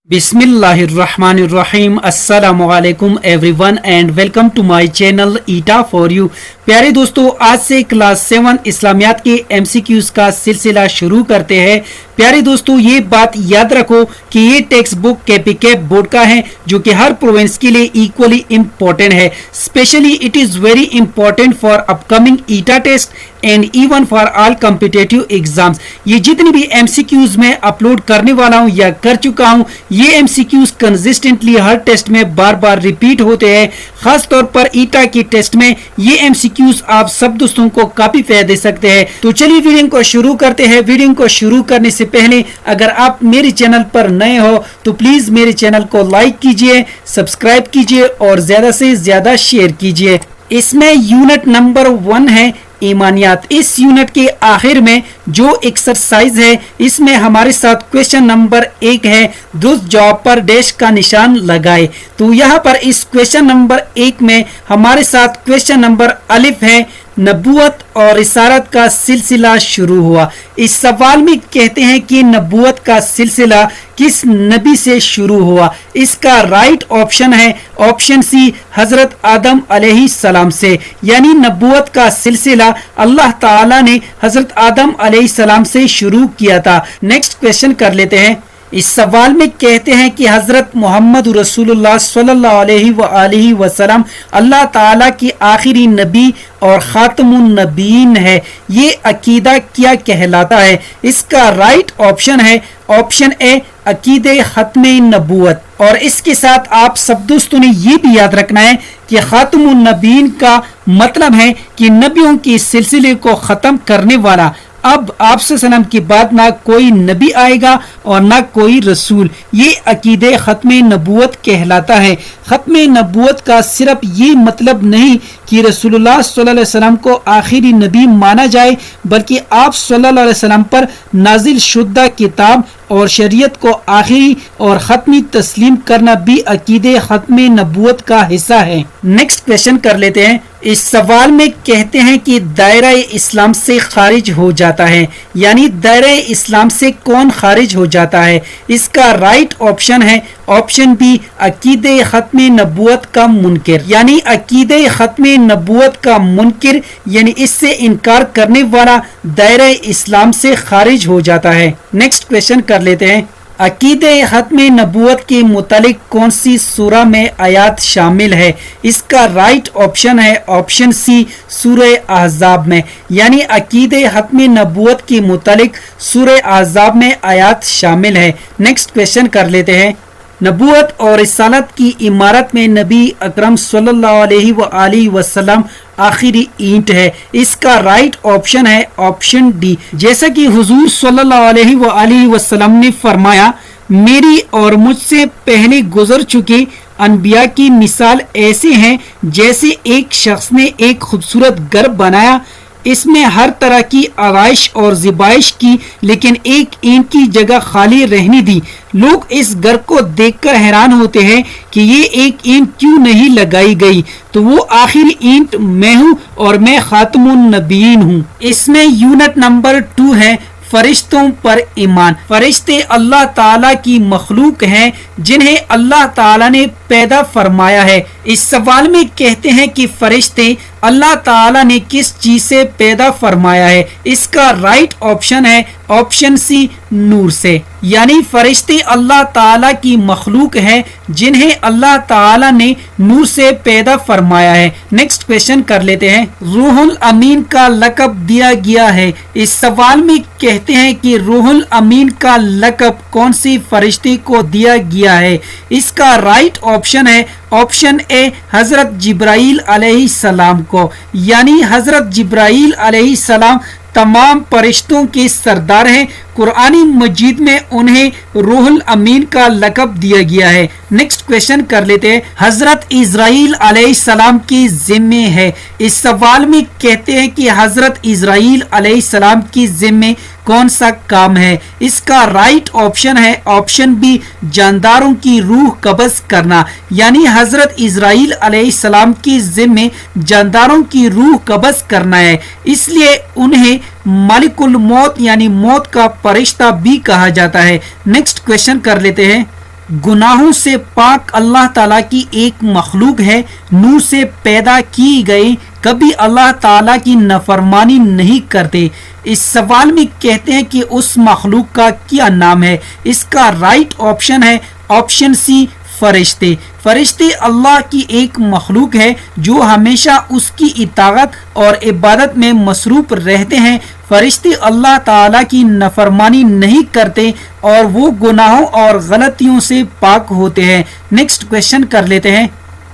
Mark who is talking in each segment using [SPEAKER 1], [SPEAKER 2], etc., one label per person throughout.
[SPEAKER 1] बिस्मिल्लाहिर्रहमानिर्रहीम अस्सलामु अलैकुम everyone and welcome to my channel ETEA for you. प्यारे दोस्तों, आज से क्लास 7 इस्लामियात के एमसीक्यूज का सिलसिला शुरू करते हैं। प्यारे दोस्तों, ये बात याद रखो कि ये टेक्स्ट बुक केपीकेप बोर्ड का है, जो कि हर प्रोविंस के लिए इक्वली इम्पोर्टेंट है। Specially it is very important for upcoming ETEA test and even for all competitive exams. ये जितनी भी एमसीक्यूज मैं अपलोड करने वाला हूँ या कर चुका हूँ, ये एमसीक्यूज कंसिस्टेंटली हर टेस्ट में बार बार रिपीट होते हैं। खास तौर पर ईटा की टेस्ट में ये एमसीक्यूज आप सब दोस्तों को काफी फायदा दे सकते हैं। तो चलिए वीडियो को शुरू करते हैं। वीडियो को शुरू करने से पहले अगर आप मेरे चैनल पर नए हो तो प्लीज मेरे चैनल को लाइक कीजिए, सब्सक्राइब कीजिए और ज्यादा से ज्यादा शेयर कीजिए। इसमें यूनिट नंबर 1 है ईमानियात। इस यूनिट के आखिर में जो एक्सरसाइज है, इसमें हमारे साथ क्वेश्चन नंबर 1 है, दुरुस्त जवाब पर डैश का निशान लगाए। तो यहाँ पर इस क्वेश्चन नंबर 1 में हमारे साथ क्वेश्चन नंबर अलिफ है, नबूवत और रिसालत का सिलसिला शुरू हुआ। इस सवाल में कहते हैं कि नबूवत का सिलसिला किस नबी से शुरू हुआ। इसका राइट ऑप्शन है ऑप्शन सी, हजरत आदम अलैहिस्सलाम से। यानी नबूवत का सिलसिला अल्लाह ताला ने हजरत आदम अलैहिस्सलाम से शुरू किया था। नेक्स्ट क्वेश्चन कर लेते हैं। इस सवाल में कहते हैं कि हजरत मोहम्मद रसूलुल्लाह सल्लल्लाहु अलैहि वसल्लम अल्लाह ताला की आखिरी नबी और खातमुन नबीन है। ये अकीदा क्या कहलाता है। इसका राइट ऑप्शन है ऑप्शन ए, अकीदे खत्मे नबूवत। और इसके साथ आप सब दोस्तों ने ये भी याद रखना है कि खातमुन नबीन का मतलब है कि नबियों के सिलसिले को खत्म करने वाला। अब आपसे सलाम के बाद ना कोई नबी आएगा और ना कोई रसूल। ये अकीदे खत्मे नबूवत कहलाता है। खत्मे नबूवत का सिर्फ ये मतलब नहीं कि रसूलुल्लाह सल्लल्लाहु अलैहि वसल्लम को आखिरी नबी माना जाए, बल्कि आप सल्लल्लाहु अलैहि वसल्लम पर नाजिल शुद्दा किताब और शरीयत को आखिरी और खत्मी तस्लीम करना भी अकीदे खत्मे नबूवत का हिस्सा है। नेक्स्ट क्वेश्चन कर लेते हैं। इस सवाल में कहते हैं कि दायरा इस्लाम से खारिज हो जाता है। यानी दायरा इस्लाम से कौन खारिज हो जाता है। इसका राइट ऑप्शन है ऑप्शन बी, अकीदे खत्मे नबूवत का मुनकिर। यानी अकीदे खत्मे नबूवत का मुनकिर यानी इससे इनकार करने वाला दायरा इस्लाम से खारिज हो जाता है। नेक्स्ट क्वेश्चन कर लेते हैं। अकीदे खत्मे नबूवत के मुतालिक कौन सी सूरा में आयात शामिल है। इसका राइट ऑप्शन है ऑप्शन सी, सूरह अहज़ाब में। यानी अकीदे खत्मे नबूवत के मुतालिक सूरह अहज़ाब में आयात शामिल है। नेक्स्ट क्वेश्चन कर लेते हैं। नबूवत और रिसालत की इमारत में नबी अकरम सल्लल्लाहु अलैहि वसल्लम आखिरी ईंट है। इसका राइट ऑप्शन है ऑप्शन डी। जैसा कि हुजूर सल्लल्लाहु अलैहि वसल्लम ने फरमाया, मेरी और मुझसे पहले गुजर चुके अनबिया की मिसाल ऐसे हैं जैसे एक शख्स ने एक खूबसूरत घर बनाया, इसमें हर तरह की आवाइश और ज़िबाइश की, लेकिन एक ईंट की जगह खाली रहने दी। लोग इस घर को देखकर हैरान होते हैं कि ये एक ईंट क्यों नहीं लगाई गई। तो वो आखिरी ईंट मैं हूँ और मैं खातमुन नबीन हूँ। इसमें यूनिट नंबर 2 है फरिश्तों पर ईमान। फरिश्ते अल्लाह ताला की मखलूक हैं जिन्हें अल्लाह ताला ने पैदा फरमाया है। इस सवाल में कहते हैं कि फरिश्ते अल्लाह ताला ने किस चीज से पैदा फरमाया है। इसका राइट ऑप्शन है ऑप्शन सी, नूर से। यानी फरिश्ते अल्लाह ताला की मखलूक है जिन्हें अल्लाह ताला ने नूर से पैदा फरमाया है। नेक्स्ट क्वेश्चन कर लेते हैं। रूहुल अमीन का लक़ब दिया गया है। इस सवाल में कहते हैं कि रूहुल अमीन का लक़ब कौन सी फरिश्ते को दिया गया है। इसका राइट ऑप्शन है ऑप्शन ए, हजरत जिब्राइल अलैहिस्सलाम को। यानी हजरत जिब्राइल अलैहिस्सलाम तमाम फरिश्तों के सरदार हैं। कुरानी मजीद में उन्हें रूहुल अमीन का लक़ब दिया गया है। नेक्स्ट क्वेश्चन कर लेते हैं। हजरत इज़राइल अलैहिस्सलाम की जिम्मे है। इस सवाल में कहते हैं कि हजरत इज़राइल अलैहिस्सलाम की जिम्मे कौन सा काम है। इसका राइट ऑप्शन है ऑप्शन बी, जानदारों की रूह कब्ज़ करना। यानी हजरत इज़राइल अलैहिस्सलाम की जिम्मे जानदारों की रूह कब्ज़ करना है, इसलिए उन्हें मालिकुल मौत यानी मौत का फरिश्ता भी कहा जाता है। नेक्स्ट क्वेश्चन कर लेते हैं। गुनाहों से पाक अल्लाह ताला की एक मखलूक है, नूर से पैदा की गई, कभी अल्लाह ताला की नफरमानी नहीं करते। इस सवाल में कहते हैं कि उस मखलूक का क्या नाम है। इसका राइट ऑप्शन है ऑप्शन सी, फरिश्ते। फरिश्ते अल्लाह की एक मखलूक है जो हमेशा उसकी इताअत और इबादत में मसरूफ रहते हैं। फरिश्ते अल्लाह ताला की नफरमानी नहीं करते और वो गुनाहों और गलतियों से पाक होते हैं। नेक्स्ट क्वेश्चन कर लेते हैं।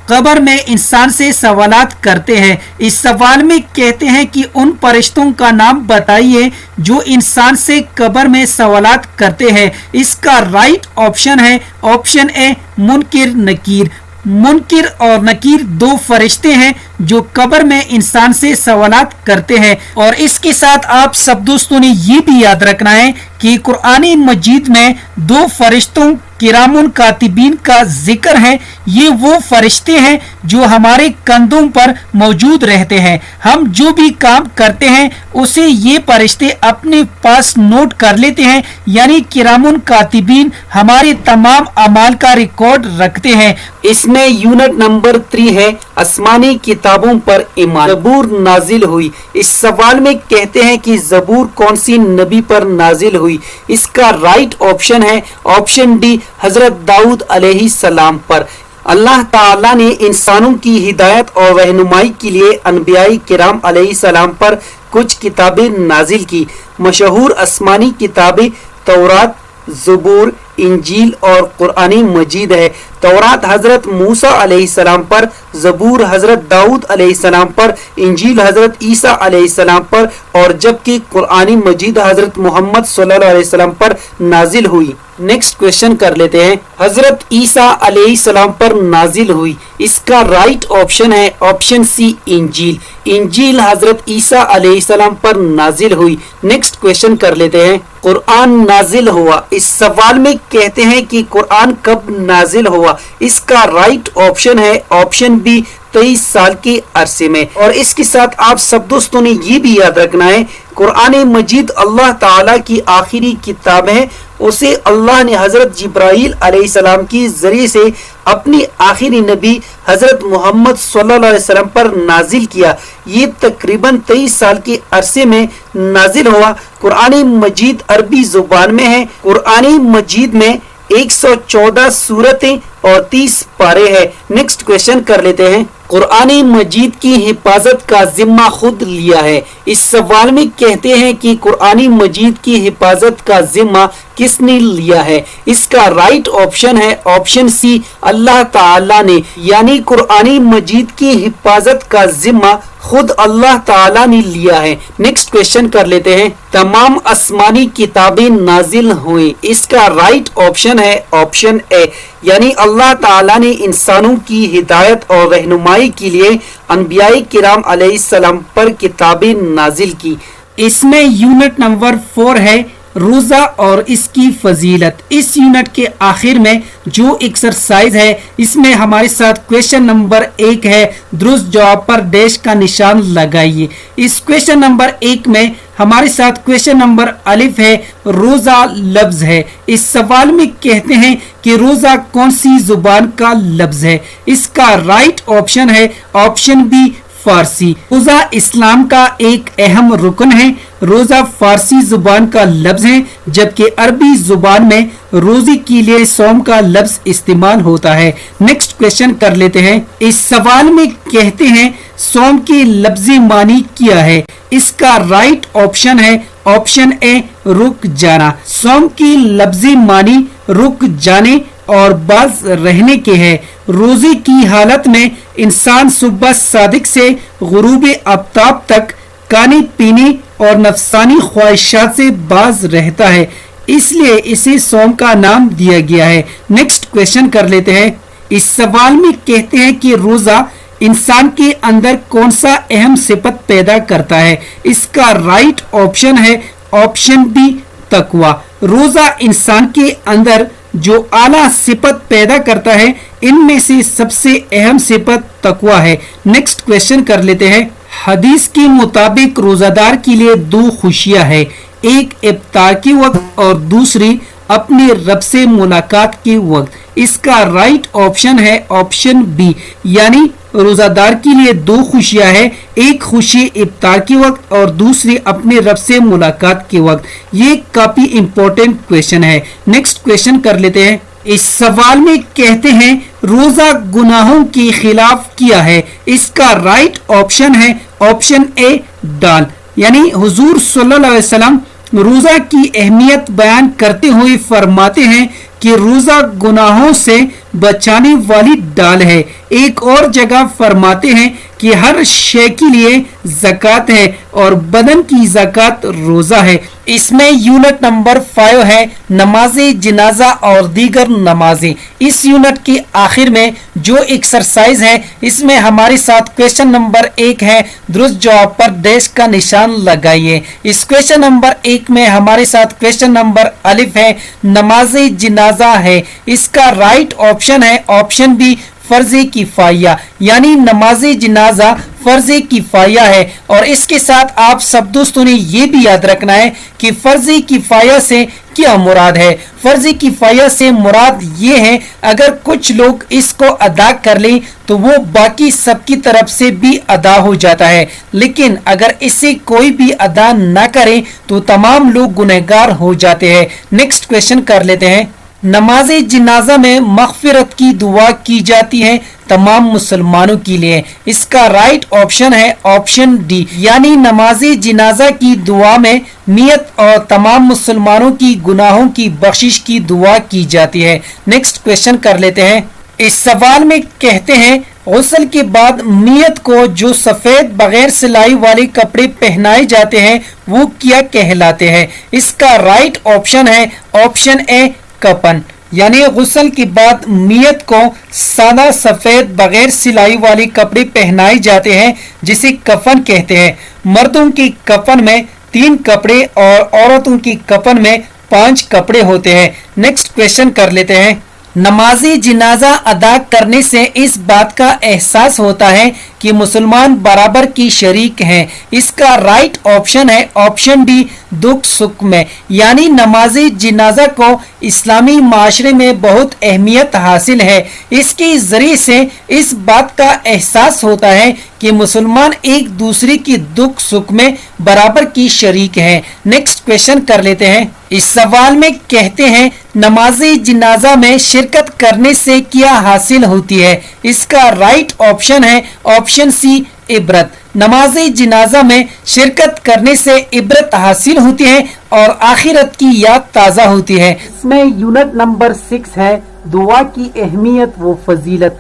[SPEAKER 1] कब्र में इंसान से सवालात करते हैं। इस सवाल में कहते हैं कि उन फरिश्तों का नाम बताइए जो इंसान से कब्र में सवालात करते हैं। इसका राइट ऑप्शन है ऑप्शन ए, मुनकिर नकीर। मुनकिर और नकीर दो फरिश्ते हैं जो कब्र में इंसान से सवालात करते हैं। और इसके साथ आप सब दोस्तों ने ये भी याद रखना है कि कुरान मजीद में दो फरिश्तों किरामुन कातिबीन का जिक्र है। ये वो फरिश्ते हैं जो हमारे कंधों पर मौजूद रहते हैं। हम जो भी काम करते हैं उसे ये फरिश्ते अपने पास नोट कर लेते हैं, यानी किरामुन कातिबीन हमारे तमाम अमाल का रिकॉर्ड रखते हैं। इसमें यूनिट नंबर 3 है आसमानी किताबों पर ईमान। ज़बूर नाजिल हुई। इस सवाल में कहते हैं कि ज़बूर कौन सी नबी पर नाजिल हुई। इसका राइट ऑप्शन है ऑप्शन डी, हजरत दाऊद अलैहिस्सलाम पर। अल्लाह ताला ने इंसानों की हिदायत और रहनुमाई के लिए अनबियाई किराम अलैहिस्सलाम पर कुछ किताबें नाजिल की। मशहूर आसमानी किताबें तौरात, ज़बूर, इंजील और कुरान मजीद है। तौरात हजरत मूसा अलैहिस्सलाम पर, ज़बूर हजरत दाऊद अलैहिस्सलाम पर, इंजील हजरत ईसा अलैहिस्सलाम पर, और जबकि कुरान मजीद हजरत मोहम्मद सल्लल्लाहु अलैहि वसल्लम पर नाजिल हुई। नेक्स्ट क्वेश्चन कर लेते हैं। हजरत ईसा अलैहिस्सलाम पर नाजिल हुई। इसका राइट ऑप्शन है ऑप्शन सी, इंजील। इंजील हजरत ईसा अलैहिस्सलाम पर नाजिल हुई। नेक्स्ट क्वेश्चन कर लेते हैं। कुरान नाजिल हुआ। इस सवाल में कहते हैं कि कुरान कब नाजिल हुआ। इसका राइट ऑप्शन है ऑप्शन बी, 23 साल के अरसे में। और इसके साथ आप सब दोस्तों ने ये भी याद रखना है, कुरान मजीद अल्लाह ताला की आखिरी किताब है। उसे अल्लाह ने हजरत जिब्राइल अलैहिस्सलाम की जरिए से अपनी आखिरी नबी हजरत मोहम्मद सल्लल्लाहु अलैहि वसल्लम पर नाजिल किया। ये तकरीबन 23 साल के अरसे में नाजिल हुआ। कुरान मजीद अरबी जुबान में है। कुरान मजीद में 114 सूरतें और 30 पारे हैं। नेक्स्ट क्वेश्चन कर लेते हैं। कुरान मजीद की हिफाजत का जिम्मा खुद लिया है। इस सवाल में कहते हैं कि कुरान मजीद की हिफाजत का जिम्मा किसने लिया है। इसका राइट ऑप्शन है ऑप्शन सी, अल्लाह ताला ने, यानी कुरान मजीद की हिफाजत का जिम्मा खुद अल्लाह ताला ने लिया है। नेक्स्ट क्वेश्चन कर लेते हैं। तमाम आसमानी किताबें नाजिल हुई। इसका राइट ऑप्शन है ऑप्शन ए, यानी अल्लाह ताला ने इंसानों की हिदायत और रहनुमाई के लिए अनबियाई किराम अलैहिस्सलाम पर किताबें नाजिल की। इसमें यूनिट नंबर 4 है रोजा और इसकी फजीलत। इस यूनिट के आखिर में जो एक्सरसाइज है इसमें हमारे साथ क्वेश्चन नंबर 1 है, दुरुस्त जवाब पर डैश का निशान लगाइए। इस क्वेश्चन नंबर 1 में हमारे साथ क्वेश्चन नंबर अलिफ है, रोजा लफ्ज है। इस सवाल में कहते हैं कि रोजा कौन सी जुबान का लफ्ज है। इसका राइट ऑप्शन है ऑप्शन बी, फारसी। रोजा इस्लाम का एक अहम रुकन है। रोजा फारसी जुबान का लफ्ज है, जबकि अरबी जुबान में रोजे के लिए सौम का लफ्ज इस्तेमाल होता है। नेक्स्ट क्वेश्चन कर लेते हैं। इस सवाल में कहते हैं सौम के लफ्जी मानी क्या है। इसका राइट ऑप्शन है ऑप्शन ए, रुक जाना। सौम की लफ्जी मानी रुक जाने और बाज रहने के हैं। रोजे की हालत में इंसान सुबह सादिक से गुरूब आफ्ताब तक खाने पीने और नफसानी ख्वाहिशात से बाज रहता है, इसलिए इसे सौम का नाम दिया गया है। नेक्स्ट क्वेश्चन कर लेते हैं। इस सवाल में कहते हैं कि रोजा इंसान के अंदर कौन सा अहम सिफत पैदा करता है। इसका राइट ऑप्शन है ऑप्शन बी, तकवा। रोजा इंसान के अंदर जो आला सिफत पैदा करता है इनमें से सबसे अहम सिफत तकवा है। नेक्स्ट क्वेश्चन कर लेते हैं। हदीस के मुताबिक रोजादार के लिए दो खुशियां है, एक इफ्तार के वक्त और दूसरी अपने रब से मुलाकात के वक्त। इसका राइट ऑप्शन है ऑप्शन बी, यानी रोजादार के लिए दो खुशियां हैं, एक खुशी इफ्तार के वक्त और दूसरी अपने रब से मुलाकात के वक्त। ये काफी इंपॉर्टेंट क्वेश्चन है। नेक्स्ट क्वेश्चन कर लेते हैं। इस सवाल में कहते हैं रोजा गुनाहों के खिलाफ किया है। इसका राइट ऑप्शन है ऑप्शन ए दाल, यानी हुजूर सल्लल्लाहु अलैहि वसल्लम रोजा की अहमियत बयान करते हुए फरमाते हैं कि रोजा गुनाहों से बचाने वाली डाल है। एक और जगह फरमाते हैं कि हर शे के लिए ज़कात है और बदन की ज़कात रोजा है। इसमें यूनिट नंबर 5 है नमाज जनाजा और दीगर नमाजें। इस यूनिट के आखिर में जो एक्सरसाइज है इसमें हमारे साथ क्वेश्चन नंबर 1 है, दुरुस्त जवाब पर डैश का निशान लगाइए। इस क्वेश्चन नंबर 1 में हमारे साथ क्वेश्चन नंबर अलिफ है नमाज जनाजा है। इसका राइट ऑप्शन है ऑप्शन बी फर्ज किफाया, यानी नमाज जनाजा फर्ज किफाया है। और इसके साथ आप सब दोस्तों ने ये भी याद रखना है कि फर्ज किफाया से क्या मुराद है। फर्ज किफाया से मुराद ये है अगर कुछ लोग इसको अदा कर लें तो वो बाकी सबकी तरफ से भी अदा हो जाता है, लेकिन अगर इसे कोई भी अदा ना करे तो तमाम लोग गुनहगार हो जाते हैं। नेक्स्ट क्वेश्चन कर लेते हैं। नमाज जनाजा में मगफिरत की दुआ की जाती है तमाम मुसलमानों के लिए। इसका राइट ऑप्शन है ऑप्शन डी, यानी नमाज जनाजा की दुआ में नियत और तमाम मुसलमानों की गुनाहों की बख्शिश की दुआ की जाती है। नेक्स्ट क्वेश्चन कर लेते हैं। इस सवाल में कहते हैं गुस्ल के बाद नियत को जो सफेद बगैर सिलाई वाले कपड़े पहनाए जाते हैं वो क्या कहलाते हैं। इसका राइट ऑप्शन है ऑप्शन ए कफन, यानी गुस्ल के बाद नियत को सादा सफेद बगैर सिलाई वाले कपड़े पहनाए जाते हैं जिसे कफन कहते हैं। मर्दों के कफन में 3 कपड़े और औरतों के कफन में 5 कपड़े होते हैं। नेक्स्ट क्वेश्चन कर लेते हैं। नमाजी जनाजा अदा करने से इस बात का एहसास होता है कि मुसलमान बराबर की शरीक हैं। इसका राइट ऑप्शन है ऑप्शन डी दुख सुख में, यानी नमाजी जनाजा को इस्लामी माशरे में बहुत अहमियत हासिल है। इसके जरिए से इस बात का एहसास होता है कि मुसलमान एक दूसरे की दुख सुख में बराबर की शरीक हैं। नेक्स्ट क्वेश्चन कर लेते हैं। इस सवाल में कहते हैं नमाजी जनाजा में शिरकत करने से क्या हासिल होती है। इसका राइट ऑप्शन है ऑप्शन सी इबरत, नमाज जनाजा में शिरकत करने से इबरत हासिल होती है और आखिरत की याद ताज़ा होती है। इसमें यूनिट नंबर 6 है दुआ की अहमियत व फजीलत।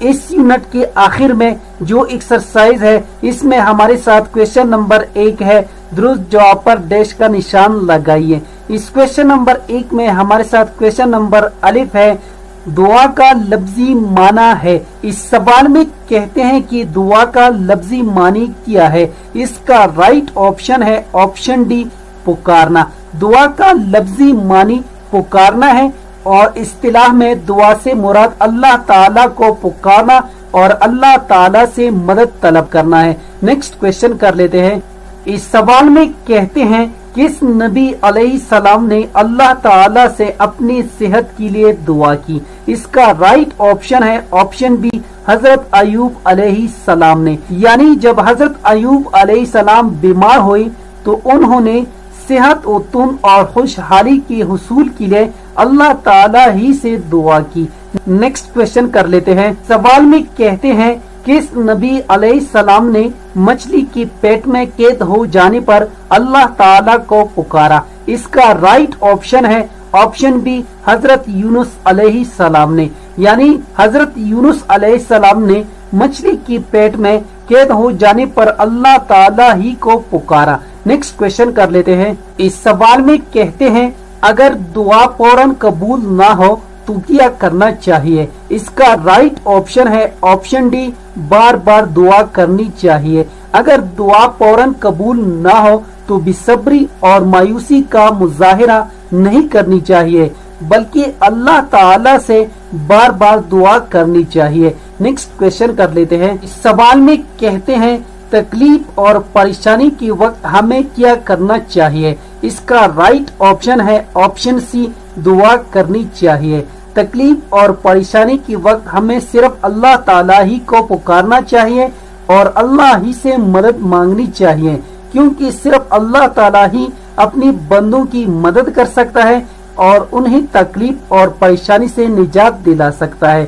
[SPEAKER 1] इस यूनिट के आखिर में जो एक्सरसाइज है इसमें हमारे साथ क्वेश्चन नंबर 1 है, दुरुस्त जवाब पर डैश का निशान लगाइए। इस क्वेश्चन नंबर 1 में हमारे साथ क्वेश्चन नंबर अलिफ है दुआ का लफ्जी माना है। इस सवाल में कहते हैं कि दुआ का लफ्जी मानी क्या है। इसका राइट ऑप्शन है ऑप्शन डी पुकारना। दुआ का लफ्जी मानी पुकारना है और इस्तिलाह में दुआ से मुराद अल्लाह ताला को पुकारना और अल्लाह ताला से मदद तलब करना है। नेक्स्ट क्वेश्चन कर लेते हैं। इस सवाल में कहते हैं किस नबी अलैहिस्सलाम ने अल्लाह ताला से अपनी सेहत के लिए दुआ की। इसका राइट ऑप्शन है ऑप्शन बी हजरत अयूब अलैहिस्सलाम ने, यानी जब हजरत अयूब अलैहिस्सलाम बीमार हुए तो उन्होंने सेहत उतुन और खुशहाली के हुसूल के लिए अल्लाह ताला ही से दुआ की। नेक्स्ट क्वेश्चन कर लेते हैं। सवाल में कहते हैं किस नबी अलैहिस्सलाम ने मछली के पेट में कैद हो जाने पर अल्लाह ताला को पुकारा। इसका राइट ऑप्शन है ऑप्शन बी हजरत यूनुस अलैहिस्सलाम ने, यानी हजरत यूनुस अलैहिस्सलाम ने मछली के पेट में कैद हो जाने पर अल्लाह ताला ही को पुकारा। नेक्स्ट क्वेश्चन कर लेते हैं। इस सवाल में कहते हैं अगर दुआ फौरन कबूल ना हो तो क्या करना चाहिए। इसका राइट ऑप्शन है ऑप्शन डी बार बार दुआ करनी चाहिए। अगर दुआ फौरन कबूल ना हो तो बेसब्री और मायूसी का मुजाहिरा नहीं करनी चाहिए, बल्कि अल्लाह ताला से बार बार दुआ करनी चाहिए। नेक्स्ट क्वेश्चन कर लेते हैं। इस सवाल में कहते हैं तकलीफ और परेशानी के वक्त हमें क्या करना चाहिए। اس کا رائٹ آپشن ہے آپشن سی، دعا کرنی چاہیے۔ تکلیف اور پریشانی کے وقت ہمیں صرف اللہ تعالیٰ ہی کو پکارنا چاہیے اور اللہ ہی سے مدد مانگنی چاہیے، کیونکہ صرف اللہ تعالیٰ ہی اپنی بندوں کی مدد کر سکتا ہے اور انہیں تکلیف اور پریشانی سے نجات دلا سکتا ہے۔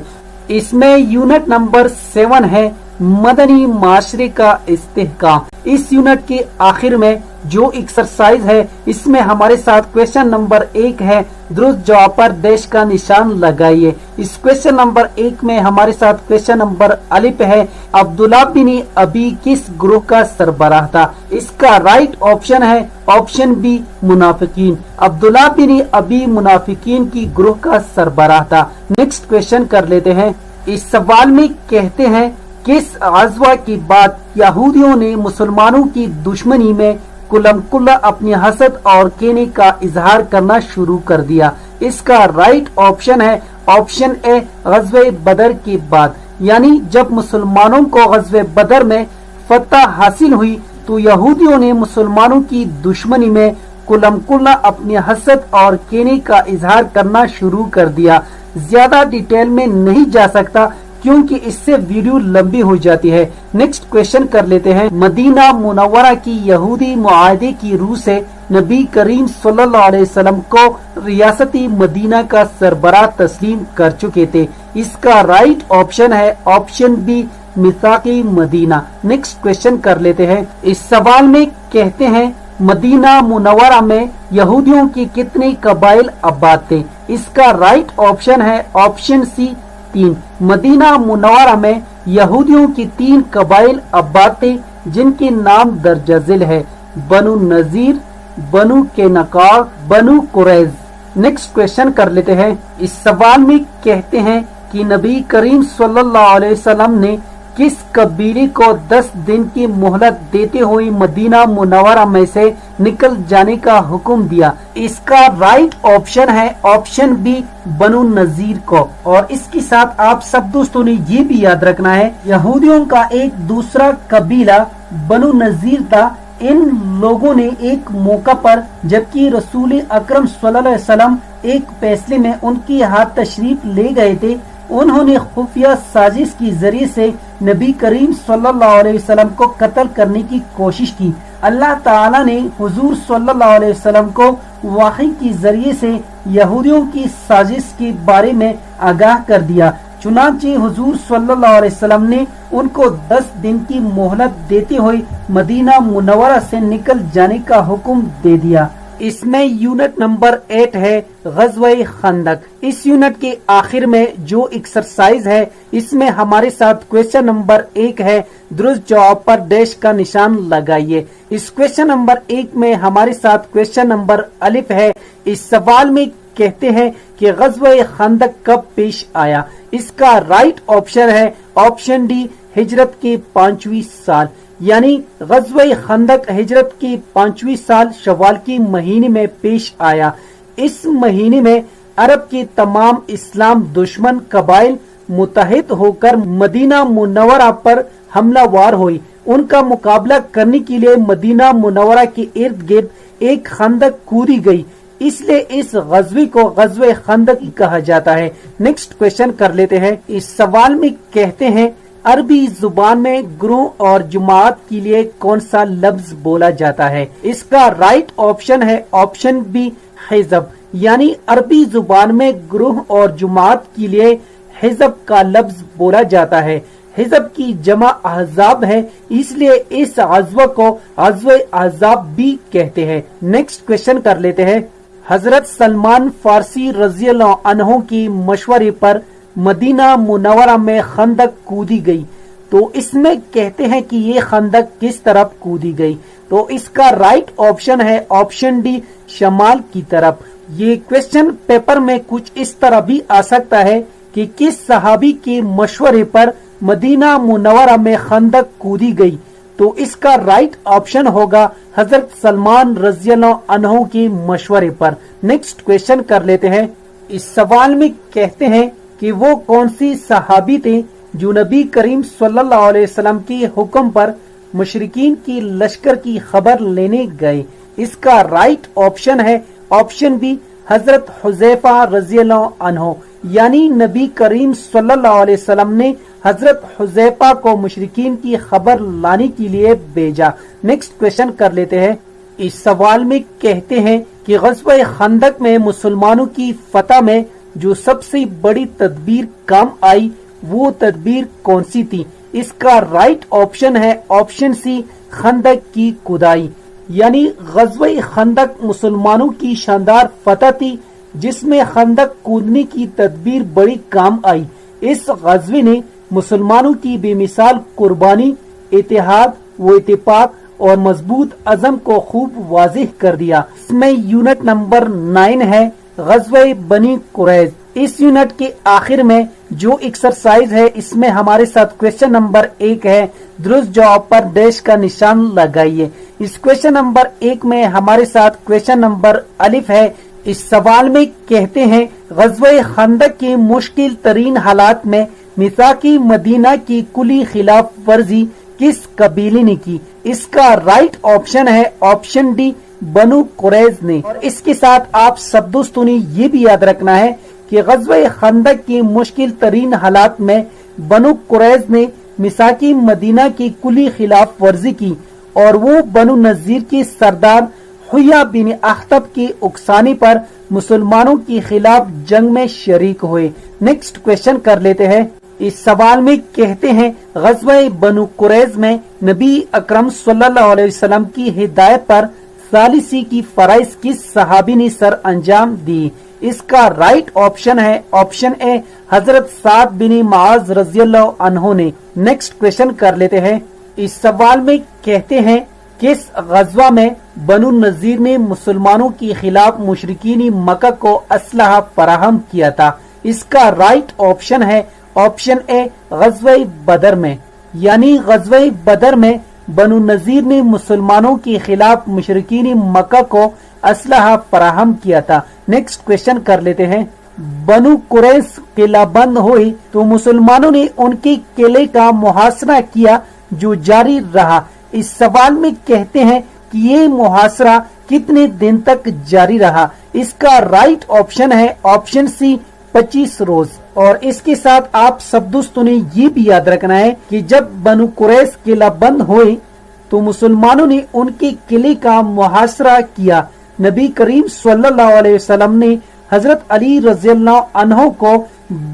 [SPEAKER 1] اس میں یونٹ نمبر 7 ہے مدنی معاشرے کا استحکام۔ اس یونٹ کے آخر میں جو ایکسرسائز ہے اس میں ہمارے ساتھ کویشچن نمبر 1 ہے، درست جواب پر ڈیش کا نشان لگائیے۔ اس کویشچن نمبر 1 میں ہمارے ساتھ کویشچن نمبر الف ہے، عبداللہ بن ابی کس گروہ کا سربراہ تھا؟ اس کا رائٹ آپشن ہے آپشن بی، منافقین۔ عبداللہ بن ابی منافقین کی گروہ کا سربراہ تھا۔ نیکسٹ کویشچن کر لیتے ہیں۔ اس سوال میں کہتے ہیں کس غزوہ کے بعد یہودیوں نے مسلمانوں کی دشمنی میں کلم کلا اپنی حسد اور کینے کا اظہار کرنا شروع کر دیا؟ اس کا رائٹ آپشن ہے آپشن اے، غزوہ بدر کے بعد، یعنی جب مسلمانوں کو غزوہ بدر میں فتح حاصل ہوئی تو یہودیوں نے مسلمانوں کی دشمنی میں کلم کلا اپنی حسد اور کینے کا اظہار کرنا شروع کر دیا۔ زیادہ ڈیٹیل میں نہیں جا سکتا کیونکہ اس سے ویڈیو لمبی ہو جاتی ہے۔ نیکسٹ کویشچن کر لیتے ہیں۔ مدینہ منورہ کی یہودی معاہدے کی روح سے نبی کریم صلی اللہ علیہ وسلم کو ریاستی مدینہ کا سربراہ تسلیم کر چکے تھے۔ اس کا رائٹ آپشن ہے آپشن بی، میثاقی مدینہ۔ نیکسٹ کویشچن کر لیتے ہیں۔ اس سوال میں کہتے ہیں مدینہ منورہ میں یہودیوں کے کتنے قبائل آباد تھے؟ اس کا رائٹ آپشن ہے آپشن سی، 3۔ مدینہ منورہ میں یہودیوں کی 3 قبائل آباد تھے جن کے نام درج ذیل ہے، بنو نذیر، بنو قینقاع، بنو قریظ۔ نیکسٹ کویشچن کر لیتے ہیں۔ اس سوال میں کہتے ہیں کہ نبی کریم صلی اللہ علیہ وسلم نے کس قبیلے کو 10 دن کی مہلت دیتے ہوئے مدینہ منورہ میں سے نکل جانے کا حکم دیا؟ اس کا رائٹ آپشن ہے آپشن بی، بنو نذیر کو۔ اور اس کے ساتھ آپ سب دوستوں نے یہ بھی یاد رکھنا ہے یہودیوں کا ایک دوسرا قبیلہ بنو نذیر تھا۔ ان لوگوں نے ایک موقع پر جبکہ رسول اکرم صلی اللہ علیہ وسلم ایک فیصلے میں ان کی ہاتھ تشریف لے گئے تھے، انہوں نے خفیہ سازش کے ذریعے سے نبی کریم صلی اللہ علیہ وسلم کو قتل کرنے کی کوشش کی۔ اللہ تعالیٰ نے حضور صلی اللہ علیہ وسلم کو وحی کے ذریعے سے یہودیوں کی سازش کے بارے میں آگاہ کر دیا، چنانچہ حضور صلی اللہ علیہ وسلم نے ان کو 10 دن کی مہلت دیتے ہوئے مدینہ منورہ سے نکل جانے کا حکم دے دیا۔ اس میں یونٹ نمبر 8 ہے غزوہ خندق۔ اس یونٹ کے آخر میں جو ایکسرسائز ہے اس میں ہمارے ساتھ کویشچن نمبر 1 ہے، درست جواب پر ڈیش کا نشان لگائیے۔ اس کویشچن نمبر 1 میں ہمارے ساتھ کویشچن نمبر الف ہے۔ اس سوال میں کہتے ہیں کہ غزوہ خندق کب پیش آیا؟ اس کا رائٹ آپشن ہے آپشن ڈی، ہجرت کے 5ویں سال، یعنی غزوہ خندق ہجرت کی 5ویں سال شوال کی مہینے میں پیش آیا۔ اس مہینے میں عرب کے تمام اسلام دشمن قبائل متحد ہو کر مدینہ منورہ پر حملہ وار ہوئی۔ ان کا مقابلہ کرنے کے لیے مدینہ منورہ کے ارد گرد ایک خندق کھودی گئی، اس لیے اس غزوے کو غزوہ خندق کہا جاتا ہے۔ نیکسٹ کویشچن کر لیتے ہیں۔ اس سوال میں کہتے ہیں عربی زبان میں گروہ اور جماعت کے لیے کون سا لفظ بولا جاتا ہے؟ اس کا رائٹ آپشن ہے آپشن بی، حزب، یعنی عربی زبان میں گروہ اور جماعت کے لیے حزب کا لفظ بولا جاتا ہے۔ حزب کی جمع احزاب ہے، اس لیے اس غزوہ کو غزوہ احزاب بھی کہتے ہیں۔ نیکسٹ کویشچن کر لیتے ہیں۔ حضرت سلمان فارسی رضی اللہ عنہ کی مشورے پر مدینہ منورہ میں خندق کودی گئی، تو اس میں کہتے ہیں کہ یہ خندق کس طرف کودی گئی؟ تو اس کا رائٹ آپشن ہے آپشن ڈی، شمال کی طرف۔ یہ کویشچن پیپر میں کچھ اس طرح بھی آ سکتا ہے کہ کس صحابی کے مشورے پر مدینہ منورہ میں خندق کودی گئی؟ تو اس کا رائٹ آپشن ہوگا حضرت سلمان رضی اللہ عنہ کے مشورے پر۔ نیکسٹ کویشچن کر لیتے ہیں۔ اس سوال میں کہتے ہیں کہ وہ کون سی صحابی تھے جو نبی کریم صلی اللہ علیہ وسلم کے حکم پر مشرکین کی لشکر کی خبر لینے گئے؟ इसका राइट ऑप्शन है ऑप्शन बी हजरत हुजैफा रजी अल्लाह अन्हो, यानी नबी करीम सल्लल्लाहु अलैहि वसल्लम ने हजरत हुजैफा को मुशरिकीन की खबर लाने के लिए भेजा। नेक्स्ट क्वेश्चन कर लेते हैं। इस सवाल में कहते हैं कि ग़ज़वा खंदक में मुसलमानों की फतह में जो सबसे बड़ी तदबीर काम आई वो तदबीर कौन सी थी? इसका राइट ऑप्शन है ऑप्शन सी खंदक की खुदाई, यानी ग़ज़वा खंदक मुसलमानों की शानदार फतह थी जिसमें खंदक कूदने की तदबीर बड़ी काम आई। इस ग़ज़वे ने मुसलमानों की बेमिसाल कुर्बानी, इत्तेहाद व इत्तेफाक और मजबूत अज़म को खूब वाज़ेह कर दिया। इसमें यूनिट नंबर 9 है ग़ज़वा बनी कुरैज़। इस यूनिट के आखिर में जो एक्सरसाइज है इसमें हमारे साथ क्वेश्चन नंबर 1 है, दुरुस्त जवाब पर डैश का निशान लगाइए। इस क्वेश्चन नंबर 1 में हमारे साथ क्वेश्चन नंबर अलिफ है। इस सवाल में कहते हैं ग़ज़वा खंदक के मुश्किल तरीन हालात में मिसाकी मदीना की कुली खिलाफ वर्जी किस कबीले ने की? इसका राइट ऑप्शन है ऑप्शन डी बनु कुरैज़ ने। और इसके साथ आप सब दोस्तों ने ये भी याद रखना है कि ग़ज़वा खंदक की मुश्किल तरीन हालात में बनु कुरैज़ ने मिसाकी मदीना की कुली खिलाफ वर्जी की और वो बनु नज़ीर के सरदार हुया बिन अख्तब की उकसाने पर मुसलमानों के खिलाफ जंग में शरीक हुए। नेक्स्ट क्वेश्चन कर लेते हैं। इस सवाल में कहते हैं ग़ज़वा बनु कुरैज़ में नबी अकरम सल्लल्लाहु अलैहि वसल्लम की हिदायत पर सालिसी की फराइज किस सहाबी ने सर अंजाम दी? इसका राइट ऑप्शन है ऑप्शन ए हजरत साद बिन मुआज रज़ियल्लाहु अन्हु ने। नेक्स्ट क्वेश्चन कर लेते हैं। इस सवाल में कहते हैं किस ग़ज़वा में बनु नज़ीर ने मुसलमानों के खिलाफ मुशरिकीन मक्का को असलहा फराहम किया था? इसका राइट ऑप्शन है ऑप्शन ए ग़ज़वा बदर में, यानी ग़ज़वा बदर में बनु नज़ीर ने मुसलमानों के खिलाफ मुशरिकीन मक्का को असलहा फराहम किया था। नेक्स्ट क्वेश्चन कर लेते हैं। बनु कुरैज़ किला बंद हुई तो मुसलमानों ने उनके किले का मुहासरा किया जो जारी रहा। इस सवाल में कहते हैं कि ये मुहासरा कितने दिन तक जारी रहा? इसका राइट ऑप्शन है ऑप्शन सी 25 रोज। और इसके साथ आप सब दोस्तों ने ये भी याद रखना है कि जब बनु कुरैज़ किला बंद हुए तो मुसलमानों ने उनके किले का मुहासरा किया। नबी करीम सल्लल्लाहु अलैहि वसल्लम ने हजरत अली रज़ियल्लाहु अन्हु को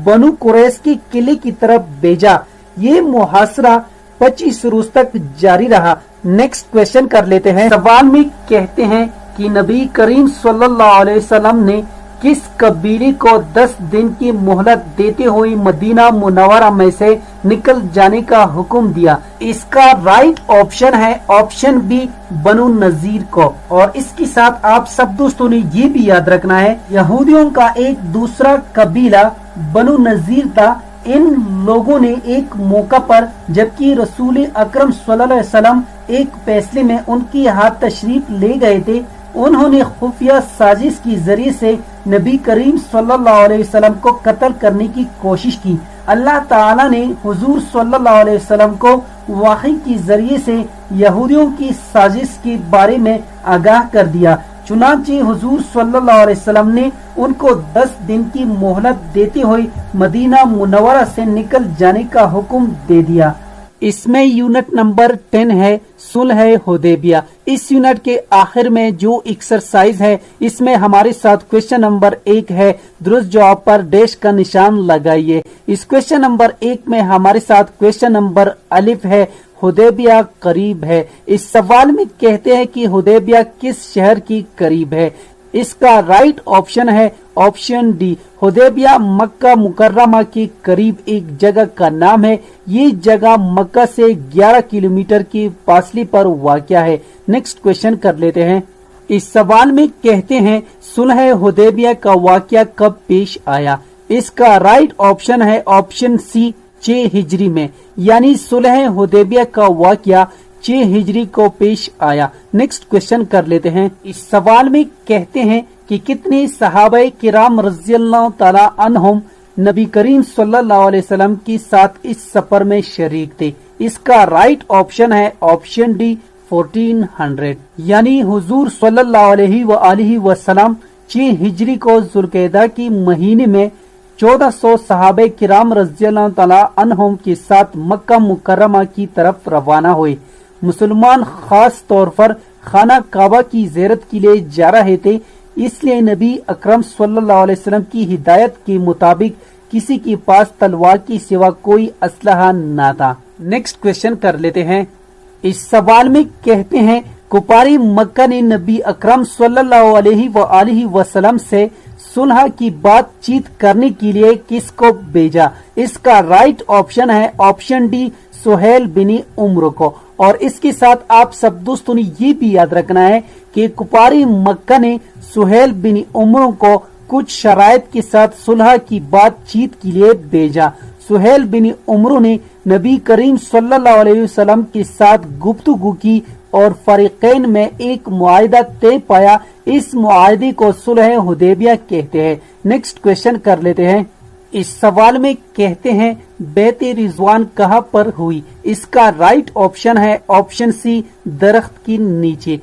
[SPEAKER 1] बनु कुरैज़ के किले की तरफ भेजा। ये मुहासरा 25 रोज तक जारी रहा। नेक्स्ट क्वेश्चन कर लेते हैं। सवाल में कहते हैं कि नबी करीम सल्लल्लाहु अलैहि वसल्लम ने किस कबीले को 10 दिन की मोहलत देते हुए मदीना मुनव्वरा में से निकल जाने का हुक्म दिया? इसका राइट ऑप्शन है ऑप्शन बी बनु नज़ीर को। और इसके साथ आप सब दोस्तों ने ये भी याद रखना है यहूदियों का एक दूसरा कबीला बनु नज़ीर था। इन लोगों ने एक मौका पर जबकि रसूल अकरम सल्लल्लाहु अलैहि वसल्लम एक फैसले में उनकी हाथ तशरीफ ले गए थे, उन्होंने खुफिया साजिश की जरिए से नबी करीम सल्लल्लाहु अलैहि वसल्लम को कत्ल करने की कोशिश की। अल्लाह ताला ने हुजूर सल्लल्लाहु अलैहि वसल्लम को वही के जरिए से यहूदियों की साजिश के बारे में आगाह कर दिया। चुनांचे हुजूर सल्लल्लाहु अलैहि वसल्लम ने उनको 10 दिन की मोहलत देते हुए मदीना मुनव्वरा से निकल जाने का हुक्म दे दिया। इसमें यूनिट नंबर 10 है सुलह हुदैबिया। इस यूनिट के आखिर में जो एक्सरसाइज है इसमें हमारे साथ क्वेश्चन नंबर 1 है, दुरुस्त जवाब पर डैश का निशान लगाइए। इस क्वेश्चन नंबर 1 में हमारे साथ क्वेश्चन नंबर अलिफ है, हुदैबिया करीब है। इस सवाल में कहते हैं कि हुदैबिया किस शहर की करीब है? इसका राइट ऑप्शन है ऑप्शन डी हुदैबिया मक्का मुकर्रमा के करीब एक जगह का नाम है। ये जगह मक्का से 11 किलोमीटर की फासले पर वाक़या है। नेक्स्ट क्वेश्चन कर लेते हैं। इस सवाल में कहते हैं सुलह हुदैबिया का वाक़या कब पेश आया? इसका राइट ऑप्शन है ऑप्शन सी 6 हिजरी में, यानी सुलह हुदैबिया का वाक़या 6 हिजरी को पेश आया। नेक्स्ट क्वेश्चन कर लेते हैं। इस सवाल में कहते हैं कि कितने सहाबाए किराम रज़ियल्लाहु ताला अन्हुम नबी करीम सल्लल्लाहु अलैहि वसल्लम के साथ इस सफर में शरीक थे? इसका राइट ऑप्शन है ऑप्शन डी 1400 यानी हुजूर सल्लल्लाहु अलैहि वसल्लम 6 हिजरी को जुल्क़ेदा की महीने में 1400 सहाबे किराम रज़ियल्लाहु तआला अन्हुम के साथ मक्का मुकर्रमा की तरफ रवाना हुए। मुसलमान खास तौर पर खाना काबा की ज़ियारत के लिए जा रहे थे, इसलिए नबी अकरम सल्लल्लाहु अलैहि वसल्लम की हिदायत के मुताबिक किसी के पास तलवार की सिवा कोई असलहा ना था। नेक्स्ट क्वेश्चन कर लेते हैं। इस सवाल में कहते हैं कुफारी मक्का ने नबी अकरम सल्लल्लाहु अलैहि वसल्लम से सुलह की बातचीत करने के लिए किसको भेजा? इसका राइट ऑप्शन है ऑप्शन डी सुहेल बिन उम्र को। और इसके साथ आप सब दोस्तों ने ये भी याद रखना है कि कुफारी मक्का ने सुहेल बिन उम्र को कुछ शराइत के साथ सुलह की बातचीत के लिए भेजा। सुहेल बिन उम्र ने नबी करीम सल्लल्लाहु अलैहि वसल्लम के साथ गुफ्तगू की और फरीकैन में एक मुआहिदा तय पाया। इस मुआहिदे को सुलह हुदैबिया कहते हैं। नेक्स्ट क्वेश्चन कर लेते हैं। इस सवाल में कहते हैं बैत रिजवान कहाँ पर हुई? इसका राइट ऑप्शन है ऑप्शन सी दरख्त के नीचे,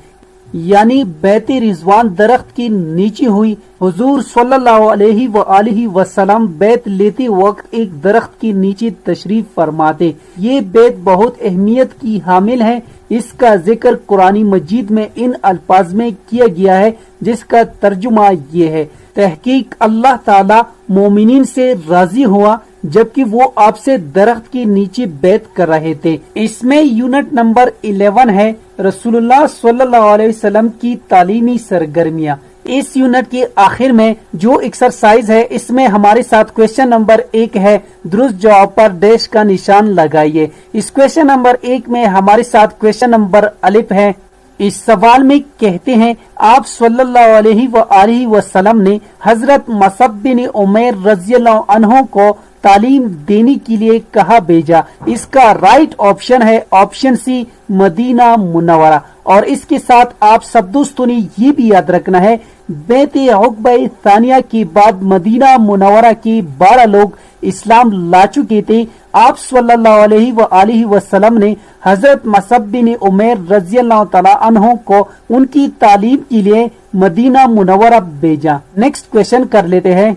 [SPEAKER 1] यानी बैत रिजवान दरख्त के नीचे हुई। हुजूर सल्लल्लाहु अलैहि वसल्लम बैत लेते वक्त एक दरख्त के नीचे तशरीफ फरमाते। ये बैत बहुत अहमियत की हामिल है। इसका जिक्र कुरानी मजीद में इन अल्फाज में किया गया है जिसका तर्जुमा ये है, तहकीक अल्लाह ताला मोमिनीन से राजी हुआ जबकि वो आपसे दरख्त के नीचे बैत कर रहे थे। इसमें यूनिट नंबर 11 है रसूलुल्लाह सल्लल्लाहु अलैहि वसल्लम की तालीमी सरगर्मियाँ। इस यूनिट के आखिर में जो एक्सरसाइज है इसमें हमारे साथ क्वेश्चन नंबर 1 है, दुरुस्त जवाब पर डैश का निशान लगाइए। इस क्वेश्चन नंबर 1 में हमारे साथ क्वेश्चन नंबर अलिफ है। इस सवाल में कहते हैं आप सल्लल्लाहु अलैहि वसल्लम ने हजरत मसअब बिन उमैर रज़ियल्लाहु अन्हु को तालीम देने के लिए कहा भेजा? इसका राइट ऑप्शन है ऑप्शन सी मदीना मुनव्वरा। और इसके साथ आप सब दोस्तों ने ये भी याद रखना है बैत उक़बा सानिया के बाद मदीना मुनव्वरा के 12 लोग इस्लाम ला चुके थे। आप सल्लल्लाहु अलैहि वसल्लम ने हजरत मसअब बिन उमैर रज़ियल्लाहु तआला अन्हु को उनकी तालीम के लिए मदीना मुनव्वरा भेजा। नेक्स्ट क्वेश्चन कर लेते हैं।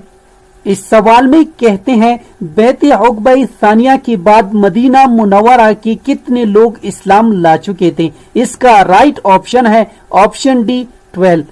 [SPEAKER 1] इस सवाल में कहते हैं बैत उक़बा सानिया के बाद मदीना मुनव्वरा के कितने लोग इस्लाम ला चुके थे? इसका राइट ऑप्शन है ऑप्शन डी 12,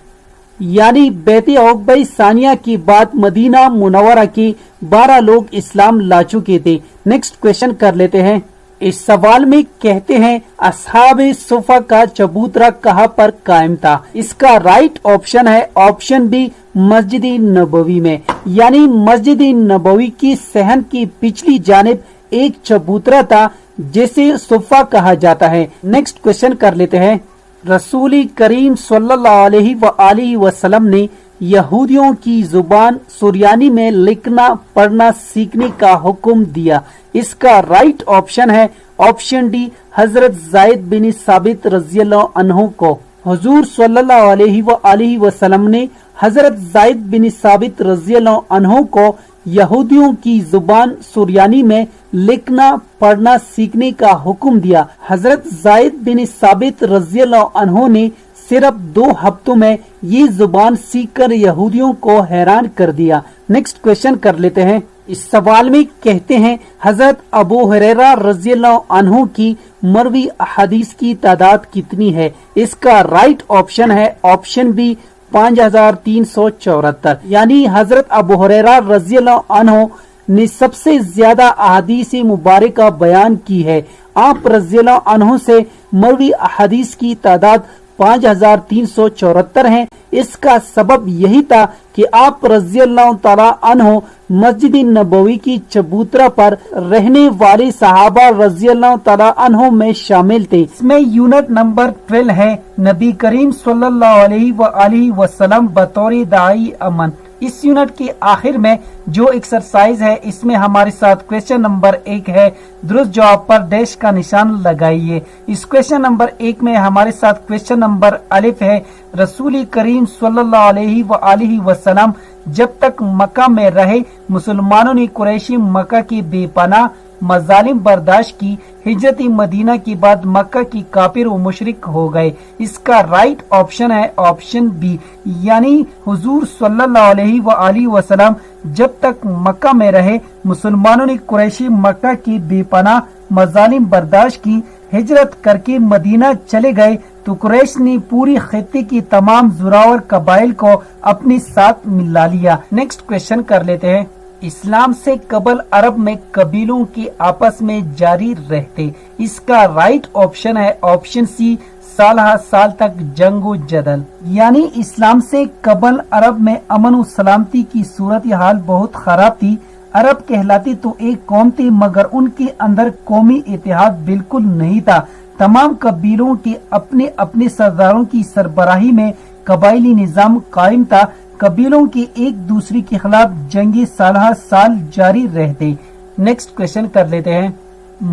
[SPEAKER 1] यानी बैत उक़बा सानिया के बाद मदीना मुनव्वरा के 12 लोग इस्लाम ला चुके थे। नेक्स्ट क्वेश्चन कर लेते हैं। इस सवाल में कहते हैं असहाबे सुफ़ा का चबूतरा कहाँ पर कायम था? इसका राइट ऑप्शन है ऑप्शन बी मस्जिद नबवी में, यानी मस्जिद नबवी की सहन की पिछली जानिब एक चबूतरा था जिसे सुफ़ा कहा जाता है। नेक्स्ट क्वेश्चन कर लेते हैं। रसूल करीम सल्लल्लाहु अलैहि वसल्लम ने यहूदियों की जुबान सुरयानी में लिखना पढ़ना सीखने का हुक्म दिया। इसका राइट ऑप्शन है ऑप्शन डी हजरत ज़ैद बिन साबित रज़ियल्लाहु अन्हु को। हुजूर सल्लल्लाहु अलैहि वसल्लम ने हजरत ज़ैद बिन साबित रज़ियल्लाहु अन्हु को यहूदियों की जुबान सुरयानी में लिखना पढ़ना सीखने का हुक्म दिया। हजरत ज़ैद बिन साबित रज़ियल्लाहु अन्हु ने सिर्फ 2 हफ्तों में ये जुबान सीखकर यहूदियों को हैरान कर दिया। नेक्स्ट क्वेश्चन कर लेते हैं। इस सवाल में कहते हैं हजरत अबू हुरैरा रज़ियल्लाहु अन्हु की मरवी हदीस की तादाद कितनी है? इसका राइट ऑप्शन है ऑप्शन बी 5374, यानी हजरत अबू हुरैरा रज़ियल्लाहु अन्हु ने सबसे ज्यादा अहादीस मुबारक बयान की है। आप रज़ियल्लाहु अन्हु से मरवी हदीस की तादाद 5374 है। इसका सबब यही था कि आप रज़ियल्लाहु तआला अन्हु मस्जिद नबवी की चबूतरा पर रहने वाले सहाबा रज़ियल्लाहु तआला अन्हु में शामिल थे। इसमें यूनिट नंबर 12 है नबी करीम सल्लल्लाहु अलैहि वसल्लम बतौर दाई अमन। इस यूनिट के आखिर में जो एक्सरसाइज है इसमें हमारे साथ क्वेश्चन नंबर 1 है, दुरुस्त जवाब पर डैश का निशान लगाइए। इस क्वेश्चन नंबर 1 में हमारे साथ क्वेश्चन नंबर अलिफ है, रसूल करीम सल्लल्लाहु अलैहि वसल्लम जब तक मक्का में रहे मुसलमानों ने कुरैशी मक्का की बेपनाह मजालिम बर्दाश्त की, हिजरत मदीना के बाद मक्का की काफिर व मुशरिक हो गए। इसका राइट ऑप्शन है ऑप्शन बी, यानी हुजूर सल्लल्लाहु अलैहि वसल्लम जब तक मक्का में रहे मुसलमानों ने कुरैशी मक्का की बेपनाह मजालिम बर्दाश्त की। हिजरत करके मदीना चले गए तो कुरैश ने पूरी खित्ते की तमाम जोरावर कबाइल को अपने साथ मिला लिया। नेक्स्ट क्वेश्चन कर लेते हैं। इस्लाम से कबल अरब में कबीलों के आपस में जारी रहते। इसका राइट ऑप्शन है ऑप्शन सी, साल साल तक जंगो जदल, यानी इस्लाम से कबल अरब में अमन और सलामती की सूरत हाल बहुत खराब थी। अरब कहलाती तो एक कौम थी मगर उनके अंदर कौमी इतिहाद बिल्कुल नहीं था। तमाम कबीलों के अपने अपने सरदारों की सरबराही में कबाइली निजाम कायम था। कबीलों के एक दूसरे के खिलाफ जंगे साल साल जारी रहते। नेक्स्ट क्वेश्चन कर लेते हैं।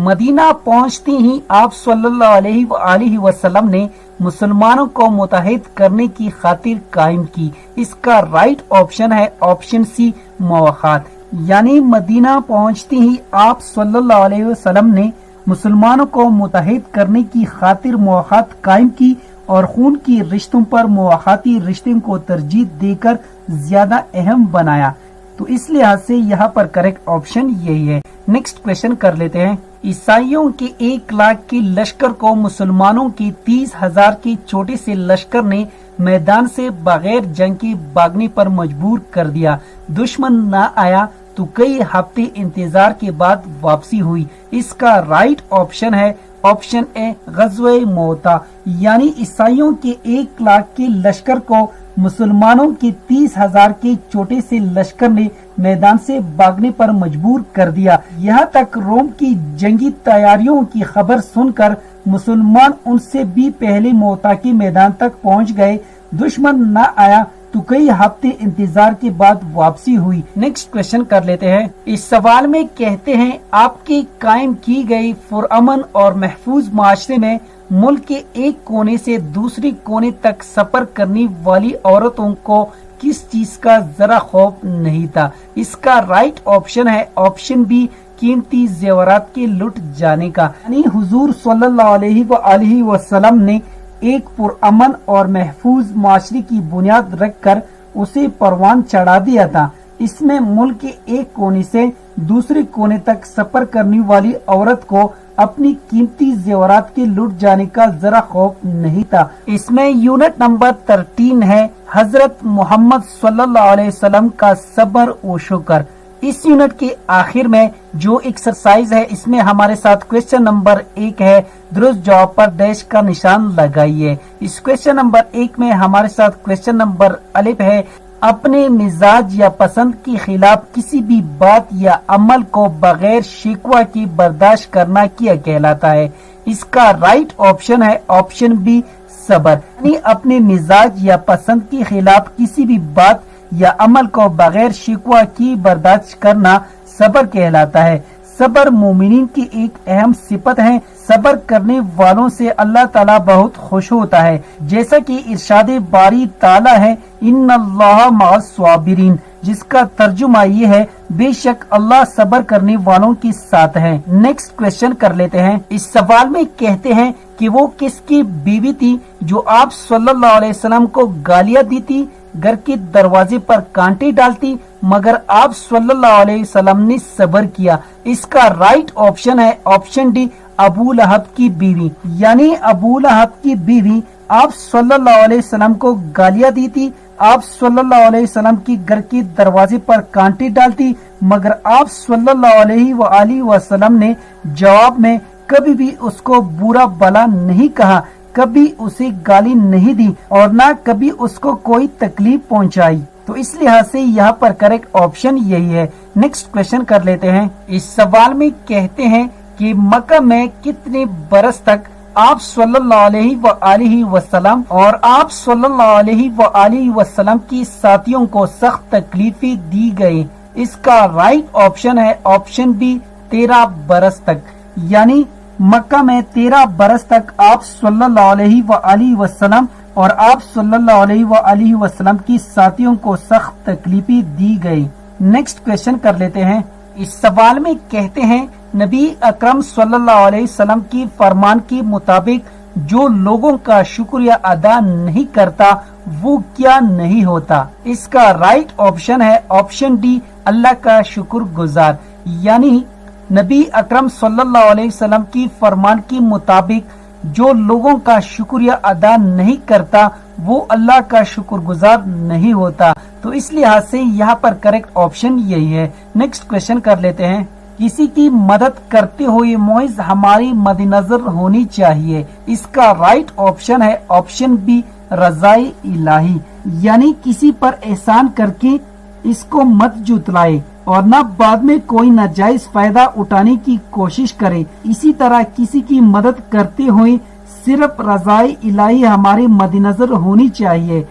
[SPEAKER 1] मदीना पहुंचते ही आप सल्लल्लाहु अलैहि वसल्लम ने मुसलमानों को मुत्तहिद करने की खातिर कायम की। इसका राइट ऑप्शन है ऑप्शन सी, मुवाखात, यानी मदीना पहुंचते ही आप सल्लल्लाहु अलैहि वसल्लम ने मुसलमानों को मुत्तहिद करने की खातिर मुवाखात कायम की और खून की रिश्तों पर मुवाखाती रिश्तों को तरजीह देकर ज्यादा अहम बनाया। तो इस लिहाज से यहाँ पर करेक्ट ऑप्शन यही है। नेक्स्ट क्वेश्चन कर लेते हैं। ईसाइयों के 1 लाख के लश्कर को मुसलमानों के 30,000 के छोटे से लश्कर ने मैदान से बगैर जंग के भागने पर मजबूर कर दिया। दुश्मन न आया तो कई हफ्ते इंतजार के बाद वापसी हुई। इसका राइट ऑप्शन है ऑप्शन ए, गज़वे मोता, यानी ईसाइयों के 1 लाख के लश्कर को मुसलमानों के 30,000 के छोटे से लश्कर ने मैदान से भागने पर मजबूर कर दिया। यहाँ तक रोम की जंगी तैयारियों की खबर सुनकर मुसलमान उनसे भी पहले मोता के मैदान तक पहुँच गए। दुश्मन न आया तो कई हफ्ते इंतजार के बाद वापसी हुई। नेक्स्ट क्वेश्चन कर लेते हैं। इस सवाल में कहते हैं आपके कायम की गई पुरअमन और महफूज माशरे में मुल्क के एक कोने से दूसरे कोने तक सफर करने वाली औरतों को किस चीज का जरा खौफ नहीं था। इसका राइट ऑप्शन है ऑप्शन बी, कीमती जेवरात के लुट जाने का, यानी हुजूर सल्लल्लाहु अलैहि वसल्लम ने एक पुरअमन और महफूज माशरे की बुनियाद रखकर उसे परवान चढ़ा दिया था। इसमें मुल्क के एक कोने से दूसरे कोने तक सफर करने वाली औरत को अपनी कीमती जेवरात के लुट जाने का जरा खौफ नहीं था। इसमें यूनिट नंबर 13 है हजरत मोहम्मद सल्लल्लाहु अलैहि वसल्लम का सब्र व शुक्र। इस यूनिट के आखिर में जो एक्सरसाइज है इसमें हमारे साथ क्वेश्चन नंबर 1 है, दुरुस्त जवाब पर डैश का निशान लगाइए। इस क्वेश्चन नंबर 1 में हमारे साथ क्वेश्चन नंबर अलिफ है, अपने मिजाज या पसंद के खिलाफ किसी भी बात या अमल को बगैर शिकवा की बर्दाश्त करना क्या कहलाता है। इसका राइट ऑप्शन है ऑप्शन बी, सब्र, यानी अपने मिजाज या पसंद के खिलाफ किसी भी बात या अमल को बगैर शिकवा की बर्दाश्त करना सब्र कहलाता है। सब्र मोमिनीन की एक अहम सिफत है। सब्र करने वालों से अल्लाह ताला बहुत खुश होता है, जैसा कि इरशाद बारी ताला है, इन्नल्लाह मअस साबिरीन, जिसका तर्जुमा ये है बेशक अल्लाह सब्र करने वालों के साथ है। नेक्स्ट क्वेश्चन कर लेते हैं। इस सवाल में कहते हैं कि वो किसकी बीवी थी जो आप सल्लल्लाहु अलैहि वसल्लम को गालियां दी थी, घर के दरवाजे पर कांटे डालती, मगर आप सल्लल्लाहु अलैहि वसल्लम ने सब्र किया। इसका राइट ऑप्शन है ऑप्शन डी, अबू लहब की बीवी, यानी अबू लहब की बीवी आप सल्लल्लाहु अलैहि वसल्लम को गालियां दी थी, आप सल्लल्लाहु अलैहि वसल्लम की घर के दरवाजे पर कांटे डालती, मगर आप सल्लल्लाहु अलैहि वसल्लम ने जवाब में कभी भी उसको बुरा भला नहीं कहा, कभी उसे गाली नहीं दी और ना कभी उसको कोई तकलीफ पहुंचाई। तो इस लिहाज से यहाँ पर करेक्ट ऑप्शन यही है। नेक्स्ट क्वेश्चन कर लेते हैं। इस सवाल में कहते हैं कि मक्का में कितने बरस तक आप सल्लल्लाहु अलैहि वसल्लम और आप सल्लल्लाहु अलैहि वसल्लम की साथियों को सख्त तकलीफें दी गई। इसका राइट ऑप्शन है ऑप्शन बी, 13 बरस तक, यानी मक्का में 13 बरस तक आप सल्लल्लाहु अलैहि वसल्लम और आप सल्लल्लाहु अलैहि वसल्लम की साथियों को सख्त तकलीफें दी गई। नेक्स्ट क्वेश्चन कर लेते हैं। इस सवाल में कहते हैं नबी अकरम सल्लल्लाहु अलैहि वसल्लम की फरमान के मुताबिक जो लोगों का शुक्रिया अदा नहीं करता वो क्या नहीं होता। इसका राइट ऑप्शन है ऑप्शन डी, अल्लाह का शुक्रगुजार। यानी नबी अकरम सल्लल्लाहु अलैहि वसल्लम की फरमान के मुताबिक जो लोगों का शुक्रिया अदा नहीं करता वो अल्लाह का शुक्रगुजार नहीं होता। तो इस लिहाज से यहाँ पर करेक्ट ऑप्शन यही है। नेक्स्ट क्वेश्चन कर लेते हैं। किसी की मदद करते हुए मोइज हमारी मद्देनजर होनी चाहिए। इसका राइट ऑप्शन है ऑप्शन बी, रज़ाए इलाही। यानी किसी पर एहसान करके इसको मत जुतलाए और न बाद में कोई नाजायज फायदा उठाने की कोशिश करे। इसी तरह किसी की मदद करते हुए सिर्फ रज़ाए इलाही हमारे मद्देनजर होनी चाहिए।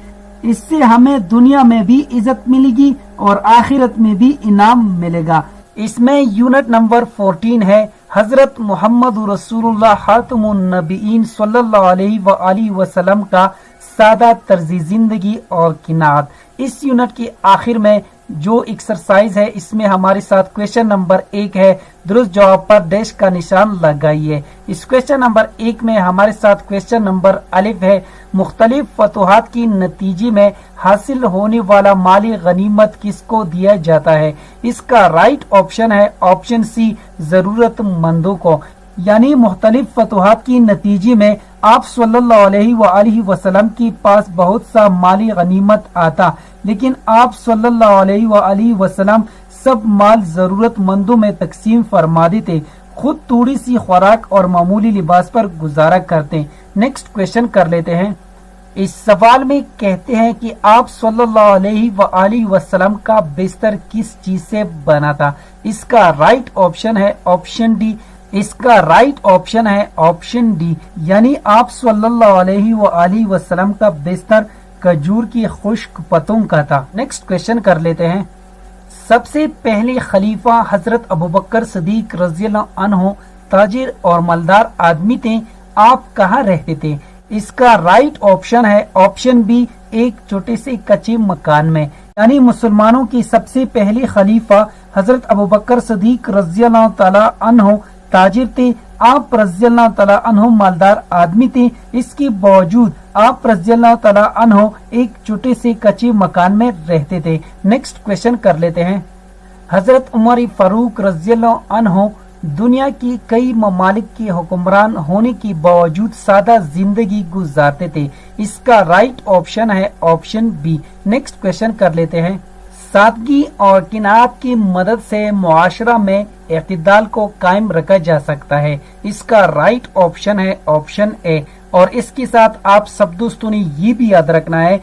[SPEAKER 1] इससे हमें दुनिया में भी इज्जत मिलेगी और आखिरत में भी इनाम मिलेगा। इसमें यूनिट नंबर 14 है हजरत मोहम्मद रसूलुल्लाह खातमुन नबीयीन सल्लल्लाहु अलैहि वसल्लम का सादा तर्ज़ जिंदगी और किनात। इस यूनिट के आखिर में जो एक्सरसाइज है इसमें हमारे साथ क्वेश्चन नंबर 1 है, दुरुस्त जवाब पर डैश का निशान लगाइए। इस क्वेश्चन नंबर 1 में हमारे साथ क्वेश्चन नंबर अलिफ है, मुख्तलिफ फतुहात के नतीजे में हासिल होने वाला माली गनीमत किसको दिया जाता है। इसका राइट ऑप्शन है ऑप्शन सी, जरूरतमंदों को। यानी मुख्तलिफ फतुहात के नतीजे में आप सल्लल्लाहु अलैहि वसल्लम के पास बहुत सा माली गनीमत आता, लेकिन आप सल्लल्लाहु अलैहि वसल्लम सब माल जरूरतमंदों में तकसीम फरमा देते, खुद थोड़ी सी खुराक और मामूली लिबास पर गुजारा करते। नेक्स्ट क्वेश्चन कर लेते हैं। इस सवाल में कहते हैं कि आप सल्लल्लाहु अलैहि वसल्लम का बिस्तर किस चीज से बना था। इसका राइट ऑप्शन है ऑप्शन डी। इसका राइट ऑप्शन है ऑप्शन डी, यानी आप सल्लल्लाहु अलैहि वसल्लम का बिस्तर खजूर की खुश्क पत्तों का था। नेक्स्ट क्वेश्चन कर लेते हैं। सबसे पहले खलीफा हजरत अबू बकर सिद्दीक रज़ियल्लाहु अन्हु ताजिर और मालदार आदमी थे, आप कहाँ रहते थे। इसका राइट ऑप्शन है ऑप्शन बी, एक छोटे से कच्चे मकान में। यानी मुसलमानों की सबसे पहले खलीफा हजरत अबू बकर सिद्दीक रज़ियल्लाहु तआला अन्हु ताजिर थे, आप रज़ियल्लाहु तआला अन्हु मालदार आदमी थे। इसके बावजूद आप रज़ियल्लाहु तआला अन्हु एक छोटे से कच्चे मकान में रहते थे। नेक्स्ट क्वेश्चन कर लेते हैं। हजरत उमर फारूक रज़ियल्लाहु अन्हु दुनिया की कई ममालिक के हुक्मरान होने के बावजूद सादा जिंदगी गुजारते थे। इसका राइट ऑप्शन है ऑप्शन बी। नेक्स्ट क्वेश्चन कर लेते हैं। सादगी और किनात की मदद से मुआशरा में इख्तिदाल को कायम रखा जा सकता है। इसका राइट ऑप्शन है ऑप्शन ए। और इसके साथ आप सब दोस्तों ने ये भी याद रखना है,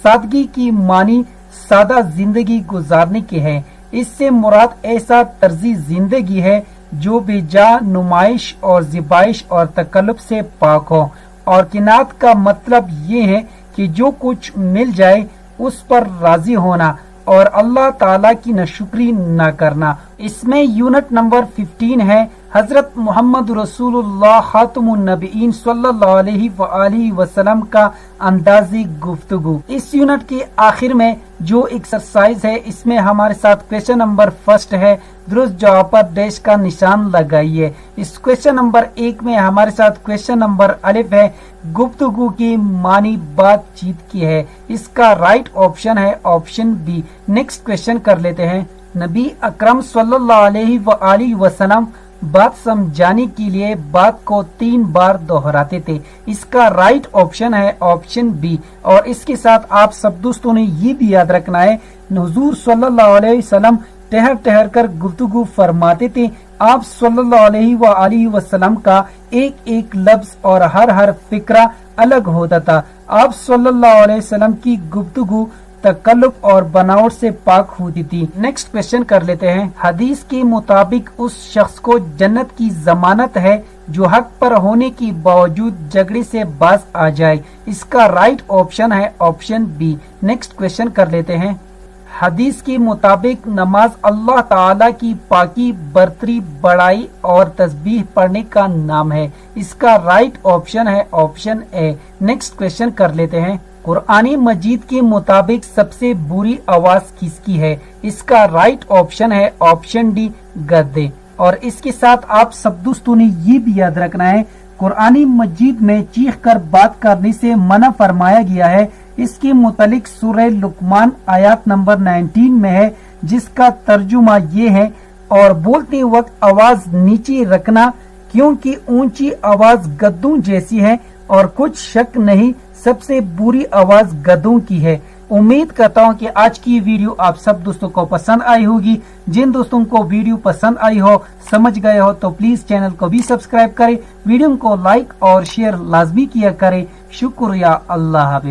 [SPEAKER 1] सादगी की मानी सादा जिंदगी गुजारने की है। इससे मुराद ऐसा तर्जी जिंदगी है जो बेजा नुमाइश और ज़िबाइश और तकल्लुफ से पाक हो। और किनात का मतलब ये है कि जो कुछ मिल जाए उस पर राजी होना और अल्लाह ताला की नाशुक्री न करना। इसमें यूनिट नंबर 15 है हजरत मोहम्मद रसूलुल्लाह खातमुन नबीयीन सल्लल्लाहु अलैहि वसल्लम का अंदाज़ी गुफ्तगू। इस यूनिट के आखिर में जो एक्सरसाइज है इसमें हमारे साथ क्वेश्चन नंबर 1 है, दुरुस्त जवाब पर डैश का निशान लगाइए। इस क्वेश्चन नंबर 1 में हमारे साथ क्वेश्चन नंबर अलिफ है, गुफ्तगू की मानी बातचीत की है। इसका राइट ऑप्शन है ऑप्शन बी। नेक्स्ट क्वेश्चन कर लेते हैं। नबी अकरम सल्लल्लाहु अलैहि वसल्लम बात समझाने के लिए बात को 3 बार दोहराते थे। इसका राइट ऑप्शन है ऑप्शन बी। और इसके साथ आप सब दोस्तों ने ये भी याद रखना है, हुजूर सल्लल्लाहु अलैहि वसल्लम ठहर ठहर कर गुफ्तगू फरमाते थे। आप सल्लल्लाहु अलैहि वसल्लम का एक एक लफ्ज और हर फिक्रा अलग होता था। आप सल्लल्लाहु अलैहि वसल्लम की गुफ्तगू तकल्लुफ और बनावट से पाक होती थी। नेक्स्ट क्वेश्चन कर लेते हैं। हदीस के मुताबिक उस शख्स को जन्नत की जमानत है जो हक पर होने के बावजूद झगड़े से बाज आ जाए। इसका राइट ऑप्शन है ऑप्शन बी। नेक्स्ट क्वेश्चन कर लेते हैं। हदीस के मुताबिक नमाज अल्लाह ताला की पाकी, बरतरी, बड़ाई और तस्बीह पढ़ने का नाम है। इसका राइट ऑप्शन है ऑप्शन ए। नेक्स्ट क्वेश्चन कर लेते हैं। कुरानी मजीद के मुताबिक सबसे बुरी आवाज किसकी है। इसका राइट ऑप्शन है ऑप्शन डी, गद्दे। اور اس کے ساتھ آپ سب دوستوں نے یہ بھی یاد رکھنا ہے قرآن مجید میں چیخ کر بات کرنے سے منع فرمایا گیا ہے. اس کے متعلق سورہ لقمان آیات نمبر 19 میں ہے، جس کا ترجمہ یہ ہے، اور بولتے وقت آواز نیچے رکھنا کیونکہ اونچی آواز گدوں جیسی ہے اور کچھ شک نہیں سب سے بری آواز گدوں کی ہے. امید کرتا ہوں کہ آج کی ویڈیو آپ سب دوستوں کو پسند آئی ہوگی. جن دوستوں کو ویڈیو پسند آئی ہو، سمجھ گئے ہو، تو پلیز چینل کو بھی سبسکرائب کریں، ویڈیو کو لائک اور شیئر لازمی کیا کریں. شکریہ. اللہ حافظ.